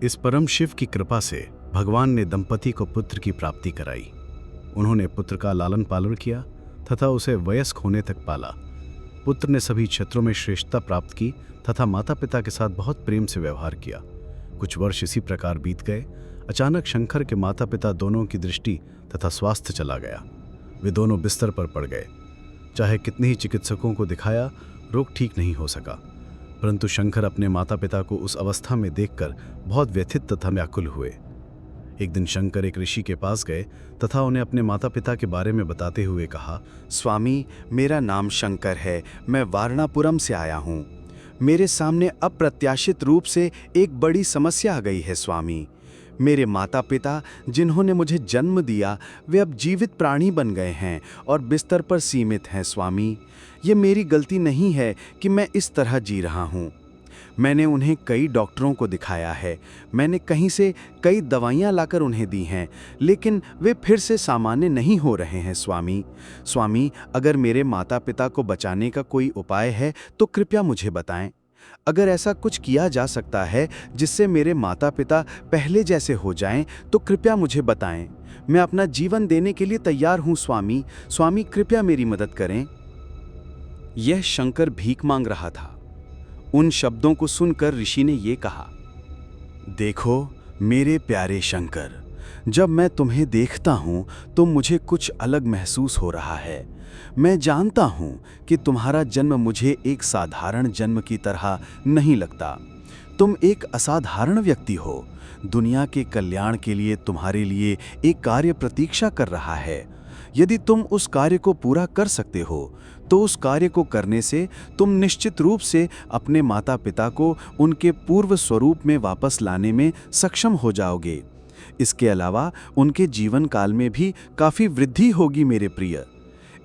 इस परम शिव की कृपा से भगवान ने दंपति को पुत्र की प्राप्ति कराई। उन्होंने पुत्र का लालन पालन किया तथा उसे वयस्क होने तक पाला। पुत्र ने सभी क्षेत्रों में श्रेष्ठता प्राप्त की तथा माता पिता के साथ बहुत प्रेम से व्यवहार किया। कुछ वर्ष इसी प्रकार बीत गए। अचानक शंकर के माता पिता दोनों की दृष्टि तथा स्वास्थ्य चला गया। वे दोनों बिस्तर पर पड़ गए। चाहे कितने ही चिकित्सकों को दिखाया, रोग ठीक नहीं हो सका। परंतु शंकर अपने माता पिता को उस अवस्था में देखकर बहुत व्यथित तथा व्याकुल हुए। एक दिन शंकर एक ऋषि के पास गए तथा उन्हें अपने माता पिता के बारे में बताते हुए कहा, स्वामी, मेरा नाम शंकर है। मैं वारणापुरम से आया हूँ। मेरे सामने अप्रत्याशित रूप से एक बड़ी समस्या आ गई है स्वामी। मेरे माता पिता जिन्होंने मुझे जन्म दिया, वे अब जीवित प्राणी बन गए हैं और बिस्तर पर सीमित हैं स्वामी। ये मेरी गलती नहीं है कि मैं इस तरह जी रहा हूँ। मैंने उन्हें कई डॉक्टरों को दिखाया है। मैंने कहीं से कई दवाइयाँ लाकर उन्हें दी हैं, लेकिन वे फिर से सामान्य नहीं हो रहे हैं स्वामी। स्वामी, अगर मेरे माता पिता को बचाने का कोई उपाय है तो कृपया मुझे बताएं। अगर ऐसा कुछ किया जा सकता है जिससे मेरे माता पिता पहले जैसे हो जाएं, तो कृपया मुझे बताएं। मैं अपना जीवन देने के लिए तैयार हूँ स्वामी। स्वामी, कृपया मेरी मदद करें। यह शंकर भीख मांग रहा था। उन शब्दों को सुनकर ऋषि ने ये कहा, देखो मेरे प्यारे शंकर, जब मैं तुम्हें देखता हूँ तो मुझे कुछ अलग महसूस हो रहा है। मैं जानता हूँ कि तुम्हारा जन्म मुझे एक साधारण जन्म की तरह नहीं लगता। तुम एक असाधारण व्यक्ति हो। दुनिया के कल्याण के लिए तुम्हारे लिए एक कार्य प्रतीक्षा कर रहा है। यदि तुम उस कार्य को पूरा कर सकते हो तो उस कार्य को करने से तुम निश्चित रूप से अपने माता पिता को उनके पूर्व स्वरूप में वापस लाने में सक्षम हो जाओगे। इसके अलावा उनके जीवन काल में भी काफ़ी वृद्धि होगी मेरे प्रिय।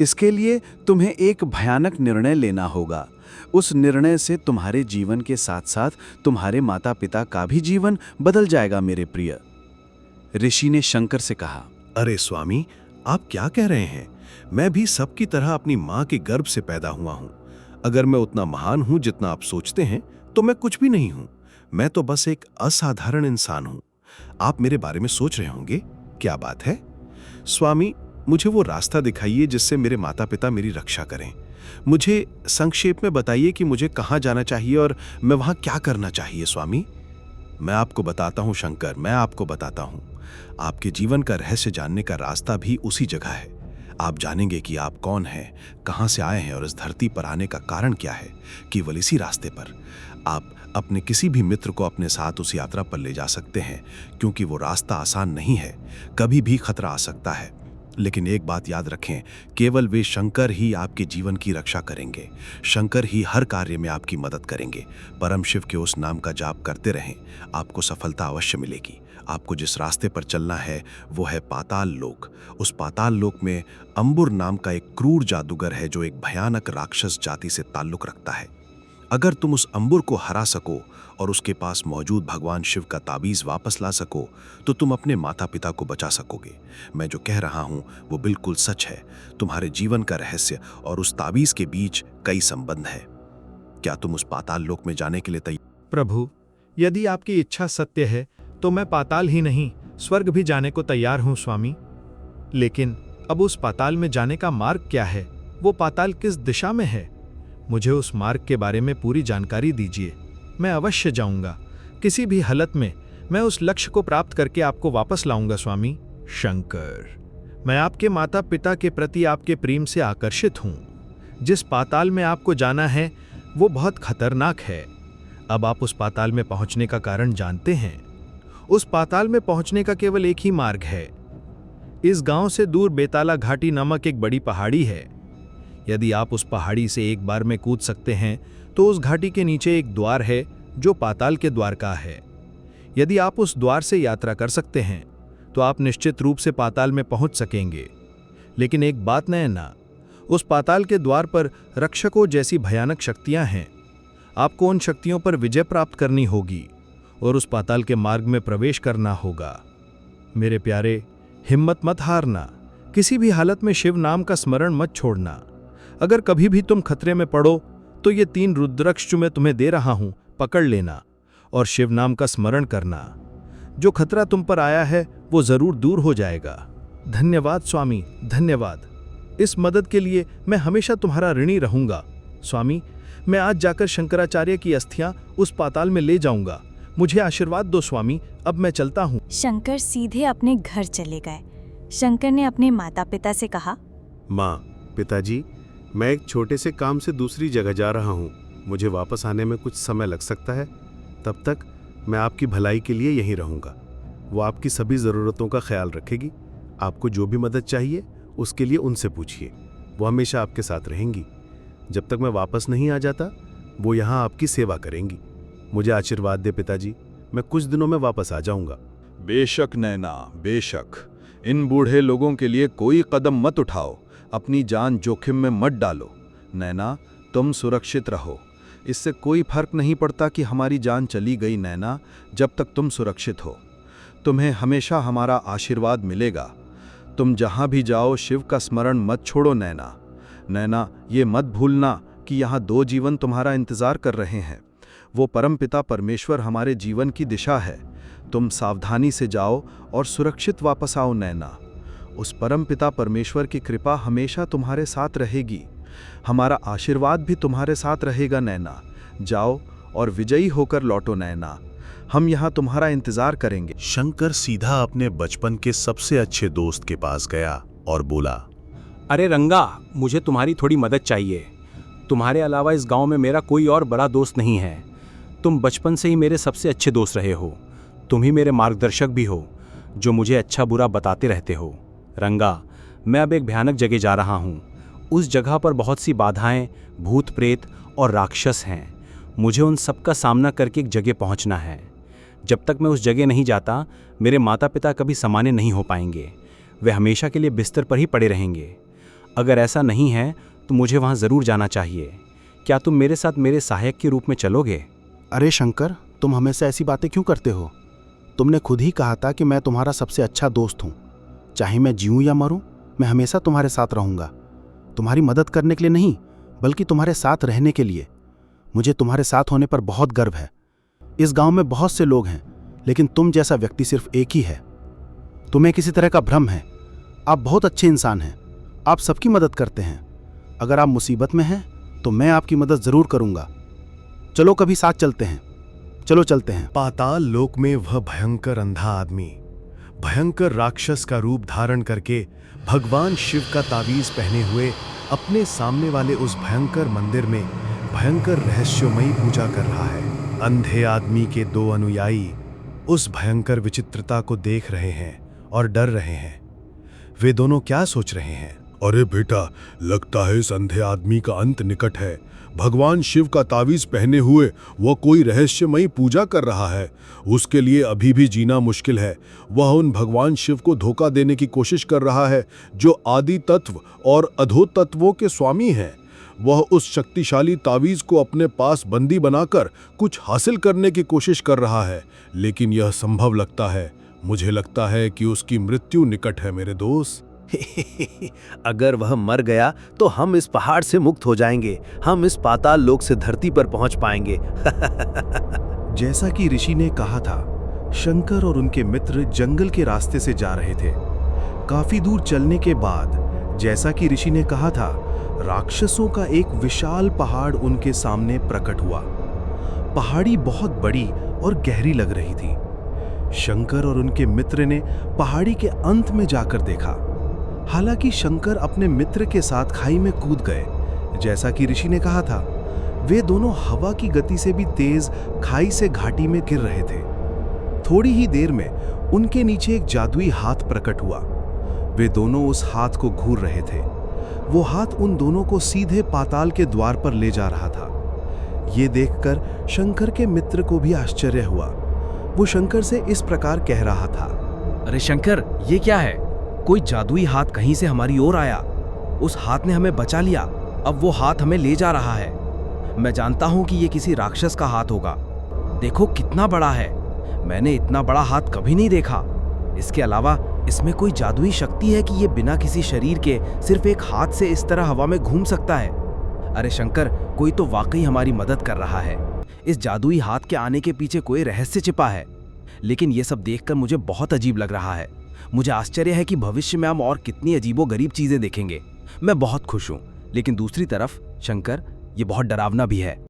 इसके लिए तुम्हें एक भयानक निर्णय लेना होगा। उस निर्णय से तुम्हारे जीवन के साथ साथ तुम्हारे माता पिता का भी जीवन बदल जाएगा मेरे प्रिय। ऋषि ने शंकर से कहा, अरे स्वामी, आप क्या कह रहे हैं? मैं भी सबकी तरह अपनी माँ के गर्भ से पैदा हुआ हूँ। अगर मैं उतना महान हूँ जितना आप सोचते हैं तो मैं कुछ भी नहीं हूँ। मैं तो बस एक असाधारण इंसान हूँ। आप मेरे बारे में सोच रहे होंगे, क्या बात है? स्वामी, मुझे वो रास्ता दिखाइए जिससे मेरे माता पिता मेरी रक्षा करें। मुझे संक्षेप में बताइए कि मुझे कहाँ जाना चाहिए और मैं वहाँ क्या करना चाहिए स्वामी। मैं आपको बताता हूँ शंकर, मैं आपको बताता हूँ। आपके जीवन का रहस्य जानने का रास्ता भी उसी जगह है। आप जानेंगे कि आप कौन हैं, कहाँ से आए हैं और इस धरती पर आने का कारण क्या है। केवल इसी रास्ते पर आप अपने किसी भी मित्र को अपने साथ उस यात्रा पर ले जा सकते हैं, क्योंकि वो रास्ता आसान नहीं है। कभी भी खतरा आ सकता है। लेकिन एक बात याद रखें, केवल वे शंकर ही आपके जीवन की रक्षा करेंगे। शंकर ही हर कार्य में आपकी मदद करेंगे। परम शिव के उस नाम का जाप करते रहें, आपको सफलता अवश्य मिलेगी। आपको जिस रास्ते पर चलना है वो है पाताल लोक। उस पाताल लोक में अंबुर नाम का एक क्रूर जादूगर है जो एक भयानक राक्षस जाति से ताल्लुक रखता है। अगर तुम उस अंबुर को हरा सको और उसके पास मौजूद भगवान शिव का ताबीज वापस ला सको तो तुम अपने माता पिता को बचा सकोगे। मैं जो कह रहा हूं वो बिल्कुल सच है। तुम्हारे जीवन का रहस्य और उस ताबीज के बीच कई संबंध है। क्या तुम उस पाताल लोक में जाने के लिए तैयार? प्रभु, यदि आपकी इच्छा सत्य है तो मैं पाताल ही नहीं, स्वर्ग भी जाने को तैयार हूं स्वामी। लेकिन अब उस पाताल में जाने का मार्ग क्या है? वो पाताल किस दिशा में है? मुझे उस मार्ग के बारे में पूरी जानकारी दीजिए। मैं अवश्य जाऊंगा। किसी भी हालत में मैं उस लक्ष्य को प्राप्त करके आपको वापस लाऊंगा स्वामी। शंकर, मैं आपके माता पिता के प्रति आपके प्रेम से आकर्षित हूं। जिस पाताल में आपको जाना है वो बहुत खतरनाक है। अब आप उस पाताल में पहुंचने का कारण जानते हैं। उस पाताल में पहुंचने का केवल एक ही मार्ग है। इस गांव से दूर बेताला घाटी नामक एक बड़ी पहाड़ी है। यदि आप उस पहाड़ी से एक बार में कूद सकते हैं तो उस घाटी के नीचे एक द्वार है जो पाताल के द्वार का है। यदि आप उस द्वार से यात्रा कर सकते हैं तो आप निश्चित रूप से पाताल में पहुंच सकेंगे। लेकिन एक बात नैना, उस पाताल के द्वार पर रक्षकों जैसी भयानक शक्तियां हैं। आपको उन शक्तियों पर विजय प्राप्त करनी होगी और उस पाताल के मार्ग में प्रवेश करना होगा। मेरे प्यारे, हिम्मत मत हारना। किसी भी हालत में शिव नाम का स्मरण मत छोड़ना। अगर कभी भी तुम खतरे में पड़ो तो ये 3 रुद्राक्ष जो मैं तुम्हें दे रहा हूं, पकड़ लेना और शिव नाम का स्मरण करना। जो खतरा तुम पर आया है वो जरूर दूर हो जाएगा। धन्यवाद स्वामी, धन्यवाद। इस मदद के लिए मैं हमेशा तुम्हारा ऋणी रहूंगा। स्वामी, मैं आज जाकर शंकराचार्य की अस्थियां उस पाताल में ले जाऊंगा। मुझे आशीर्वाद दो स्वामी, अब मैं चलता हूँ। शंकर सीधे अपने घर चले गए। शंकर ने अपने माता पिता से कहा, माँ, पिताजी, मैं एक छोटे से काम से दूसरी जगह जा रहा हूँ। मुझे वापस आने में कुछ समय लग सकता है। तब तक मैं आपकी भलाई के लिए यहीं रहूँगा। वो आपकी सभी ज़रूरतों का ख्याल रखेगी। आपको जो भी मदद चाहिए उसके लिए उनसे पूछिए। वो हमेशा आपके साथ रहेंगी। जब तक मैं वापस नहीं आ जाता वो यहाँ आपकी सेवा करेंगी। मुझे आशीर्वाद दे पिताजी, मैं कुछ दिनों में वापस आ जाऊँगा। बेशक नैना, बेशक। इन बूढ़े लोगों के लिए कोई कदम मत उठाओ, अपनी जान जोखिम में मत डालो। नैना, तुम सुरक्षित रहो। इससे कोई फर्क नहीं पड़ता कि हमारी जान चली गई नैना, जब तक तुम सुरक्षित हो। तुम्हें हमेशा हमारा आशीर्वाद मिलेगा। तुम जहाँ भी जाओ शिव का स्मरण मत छोड़ो नैना। नैना, ये मत भूलना कि यहाँ 2 जीवन तुम्हारा इंतजार कर रहे हैं। वो परमपिता परमेश्वर हमारे जीवन की दिशा है। तुम सावधानी से जाओ और सुरक्षित वापस आओ नैना। उस परमपिता परमेश्वर की कृपा हमेशा तुम्हारे साथ रहेगी। हमारा आशीर्वाद भी तुम्हारे साथ रहेगा नैना। जाओ और विजयी होकर लौटो नैना। हम यहाँ तुम्हारा इंतजार करेंगे। शंकर सीधा अपने बचपन के सबसे अच्छे दोस्त के पास गया और बोला, अरे रंगा, मुझे तुम्हारी थोड़ी मदद चाहिए। तुम्हारे अलावा इस गांव में मेरा कोई और बड़ा दोस्त नहीं है। तुम बचपन से ही मेरे सबसे अच्छे दोस्त रहे हो। तुम ही मेरे मार्गदर्शक भी हो, जो मुझे अच्छा बुरा बताते रहते हो। रंगा, मैं अब एक भयानक जगह जा रहा हूँ। उस जगह पर बहुत सी बाधाएं, भूत प्रेत और राक्षस हैं। मुझे उन सब का सामना करके एक जगह पहुँचना है। जब तक मैं उस जगह नहीं जाता मेरे माता पिता कभी समाने नहीं हो पाएंगे। वे हमेशा के लिए बिस्तर पर ही पड़े रहेंगे। अगर ऐसा नहीं है तो मुझे वहाँ ज़रूर जाना चाहिए। क्या तुम मेरे साथ मेरे सहायक के रूप में चलोगे? अरे शंकर, तुम हमेशा ऐसी बातें क्यों करते हो? तुमने खुद ही कहा था कि मैं तुम्हारा सबसे अच्छा दोस्त हूँ। चाहे मैं जीऊँ या मरूँ, मैं हमेशा तुम्हारे साथ रहूँगा। तुम्हारी मदद करने के लिए नहीं, बल्कि तुम्हारे साथ रहने के लिए। मुझे तुम्हारे साथ होने पर बहुत गर्व है। इस गांव में बहुत से लोग हैं, लेकिन तुम जैसा व्यक्ति सिर्फ एक ही है। तुम्हें किसी तरह का भ्रम है। आप बहुत अच्छे इंसान हैं। आप सबकी मदद करते हैं। अगर आप मुसीबत में हैं तो मैं आपकी मदद जरूर करूंगा। चलो कभी साथ चलते हैं। चलो चलते हैं। पाताल लोक में वह भयंकर अंधा आदमी भयंकर राक्षस का रूप धारण करके भगवान शिव का तावीज पहने हुए अपने सामने वाले उस भयंकर मंदिर में भयंकर रहस्यमयी पूजा कर रहा है। अंधे आदमी के 2 अनुयायी उस भयंकर विचित्रता को देख रहे हैं और डर रहे हैं। वे दोनों क्या सोच रहे हैं? अरे बेटा, लगता है इस अंधे आदमी का अंत निकट है। भगवान शिव का तावीज पहने हुए वह कोई रहस्यमयी पूजा कर रहा है। उसके लिए अभी भी जीना मुश्किल है। वह उन भगवान शिव को धोखा देने की कोशिश कर रहा है जो आदि तत्व और अधो तत्वों के स्वामी हैं। वह उस शक्तिशाली तावीज को अपने पास बंदी बनाकर कुछ हासिल करने की कोशिश कर रहा है, लेकिन यह संभव लगता है। मुझे लगता है कि उसकी मृत्यु निकट है मेरे दोस्त। अगर वह मर गया तो हम इस पहाड़ से मुक्त हो जाएंगे। हम इस पाताल लोक से धरती पर पहुंच पाएंगे। जैसा कि ऋषि ने कहा था, शंकर और उनके मित्र जंगल के रास्ते से जा रहे थे। काफी दूर चलने के बाद, जैसा कि ऋषि ने कहा था, राक्षसों का एक विशाल पहाड़ उनके सामने प्रकट हुआ। पहाड़ी बहुत बड़ी और गहरी लग रही थी। शंकर और उनके मित्र ने पहाड़ी के अंत में जाकर देखा। हालांकि शंकर अपने मित्र के साथ खाई में कूद गए। जैसा कि ऋषि ने कहा था, वे दोनों हवा की गति से भी तेज खाई से घाटी में गिर रहे थे। थोड़ी ही देर में उनके नीचे एक जादुई हाथ प्रकट हुआ। वे दोनों उस हाथ को घूर रहे थे। वो हाथ उन दोनों को सीधे पाताल के द्वार पर ले जा रहा था। ये देखकर शंकर के मित्र को भी आश्चर्य हुआ। वो शंकर से इस प्रकार कह रहा था, अरे शंकर, ये क्या है? कोई जादुई हाथ कहीं से हमारी ओर आया। उस हाथ ने हमें बचा लिया। अब वो हाथ हमें ले जा रहा है। मैं जानता हूं कि ये किसी राक्षस का हाथ होगा। देखो कितना बड़ा है। मैंने इतना बड़ा हाथ कभी नहीं देखा। इसके अलावा इसमें कोई जादुई शक्ति है कि ये बिना किसी शरीर के सिर्फ एक हाथ से इस तरह हवा में घूम सकता है। अरे शंकर, कोई तो वाकई हमारी मदद कर रहा है। इस जादुई हाथ के आने के पीछे कोई रहस्य छिपा है। लेकिन ये सब देखकर मुझे बहुत अजीब लग रहा है। मुझे आश्चर्य है कि भविष्य में हम और कितनी अजीबोगरीब चीजें देखेंगे। मैं बहुत खुश हूँ, लेकिन दूसरी तरफ शंकर, ये बहुत डरावना भी है।